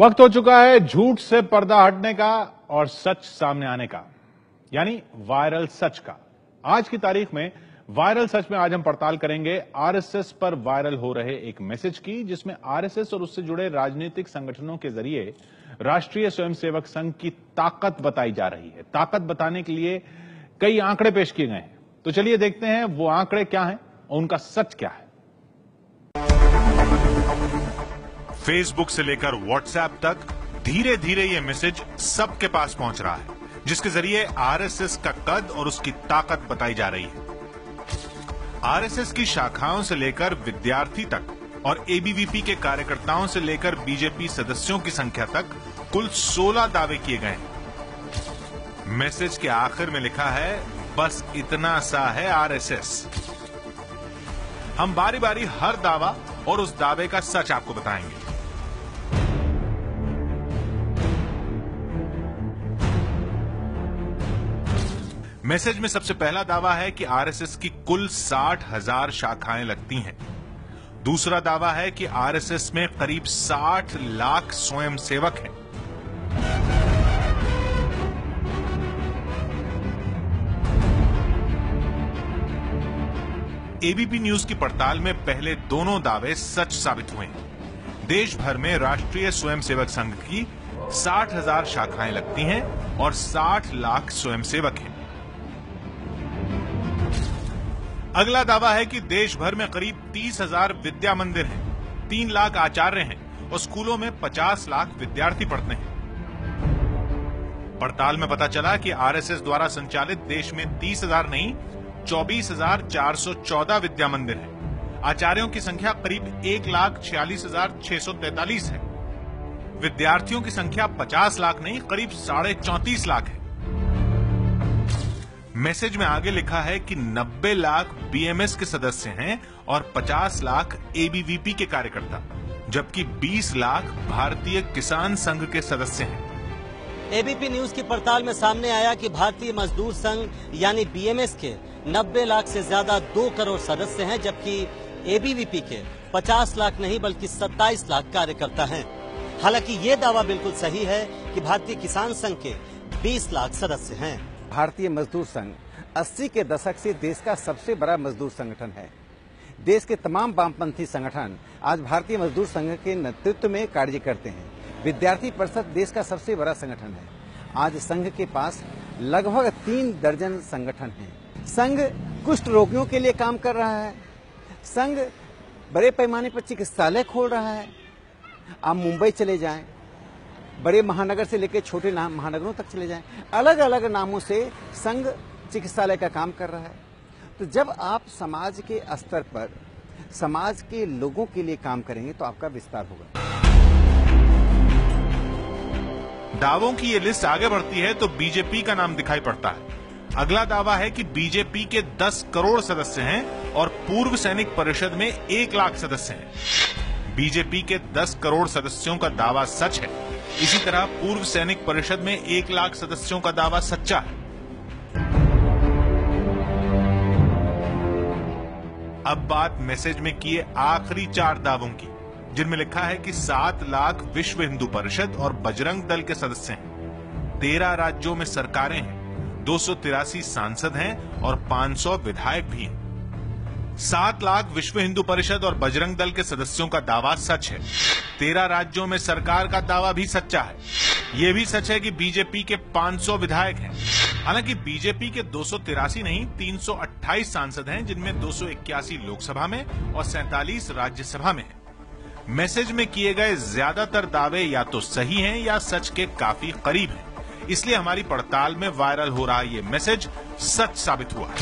वक्त हो चुका है झूठ से पर्दा हटने का और सच सामने आने का, यानी वायरल सच का। आज की तारीख में वायरल सच में आज हम पड़ताल करेंगे आरएसएस पर वायरल हो रहे एक मैसेज की, जिसमें आरएसएस और उससे जुड़े राजनीतिक संगठनों के जरिए राष्ट्रीय स्वयंसेवक संघ की ताकत बताई जा रही है। ताकत बताने के लिए कई आंकड़े पेश किए गए हैं, तो चलिए देखते हैं वो आंकड़े क्या हैं और उनका सच क्या है। फेसबुक से लेकर व्हाट्सएप तक धीरे धीरे ये मैसेज सबके पास पहुंच रहा है, जिसके जरिए आरएसएस का कद और उसकी ताकत बताई जा रही है। आरएसएस की शाखाओं से लेकर विद्यार्थी तक और एबीवीपी के कार्यकर्ताओं से लेकर बीजेपी सदस्यों की संख्या तक कुल 16 दावे किए गए हैं। मैसेज के आखिर में लिखा है, बस इतना सा है आरएसएस। हम बारी बारी हर दावा और उस दावे का सच आपको बताएंगे। मैसेज में सबसे पहला दावा है कि आरएसएस की कुल 60,000 शाखाएं लगती हैं। दूसरा दावा है कि आरएसएस में करीब 60 लाख स्वयंसेवक हैं। एबीपी न्यूज की पड़ताल में पहले दोनों दावे सच साबित हुए हैं। देश भर में राष्ट्रीय स्वयंसेवक संघ की 60,000 शाखाएं लगती हैं और 60 लाख स्वयंसेवक हैं। अगला दावा है कि देश भर में करीब 30,000 विद्या मंदिर हैं, 3 लाख आचार्य हैं और स्कूलों में 50 लाख विद्यार्थी पढ़ते हैं। पड़ताल में पता चला कि आरएसएस द्वारा संचालित देश में 30,000 नहीं 24,414 विद्या मंदिर हैं। आचार्यों की संख्या करीब 1,46,643 है। विद्यार्थियों की संख्या 50 लाख नहीं करीब 34.5 लाख है। मैसेज में आगे लिखा है कि 90 लाख बीएमएस के सदस्य हैं और 50 लाख एबीवीपी के कार्यकर्ता, जबकि 20 लाख भारतीय किसान संघ के सदस्य हैं। एबीपी न्यूज की पड़ताल में सामने आया कि भारतीय मजदूर संघ यानी बीएमएस के 90 लाख से ज्यादा 2 करोड़ सदस्य हैं, जबकि एबीवीपी के 50 लाख नहीं बल्कि 27 लाख कार्यकर्ता हैं। हालांकि ये दावा बिल्कुल सही है कि भारतीय किसान संघ के 20 लाख सदस्य हैं। भारतीय मजदूर संघ 80 के दशक से देश का सबसे बड़ा मजदूर संगठन है। देश के तमाम वामपंथी संगठन आज भारतीय मजदूर संघ के नेतृत्व में कार्य करते हैं। विद्यार्थी परिषद देश का सबसे बड़ा संगठन है। आज संघ के पास लगभग 3 दर्जन संगठन हैं। संघ कुष्ठ रोगियों के लिए काम कर रहा है। संघ बड़े पैमाने पर चिकित्सालय खोल रहा है। आप मुंबई चले जाएं, बड़े महानगर से लेकर छोटे महानगरों तक चले जाएं, अलग अलग नामों से संघ चिकित्सालय का काम कर रहा है। तो जब आप समाज के स्तर पर समाज के लोगों के लिए काम करेंगे तो आपका विस्तार होगा। दावों की ये लिस्ट आगे बढ़ती है तो बीजेपी का नाम दिखाई पड़ता है। अगला दावा है कि बीजेपी के 10 करोड़ सदस्य हैं और पूर्व सैनिक परिषद में 1 लाख सदस्य हैं। बीजेपी के 10 करोड़ सदस्यों का दावा सच है। इसी तरह पूर्व सैनिक परिषद में 1 लाख सदस्यों का दावा सच्चा है। अब बात मैसेज में किए आखिरी 4 दावों की, जिनमें लिखा है कि 7 लाख विश्व हिंदू परिषद और बजरंग दल के सदस्य हैं। 13 राज्यों में सरकारें हैं, 283 सांसद हैं और 500 विधायक भी हैं। 7 लाख विश्व हिंदू परिषद और बजरंग दल के सदस्यों का दावा सच है। 13 राज्यों में सरकार का दावा भी सच्चा है। यह भी सच है कि बीजेपी के 500 विधायक हैं। हालांकि बीजेपी के 283 नहीं 328 सांसद हैं, जिनमें 281 लोकसभा में और 47 राज्यसभा में हैं। मैसेज में किए गए ज्यादातर दावे या तो सही हैं या सच के काफी करीब हैं। इसलिए हमारी पड़ताल में वायरल हो रहा ये मैसेज सच साबित हुआ है।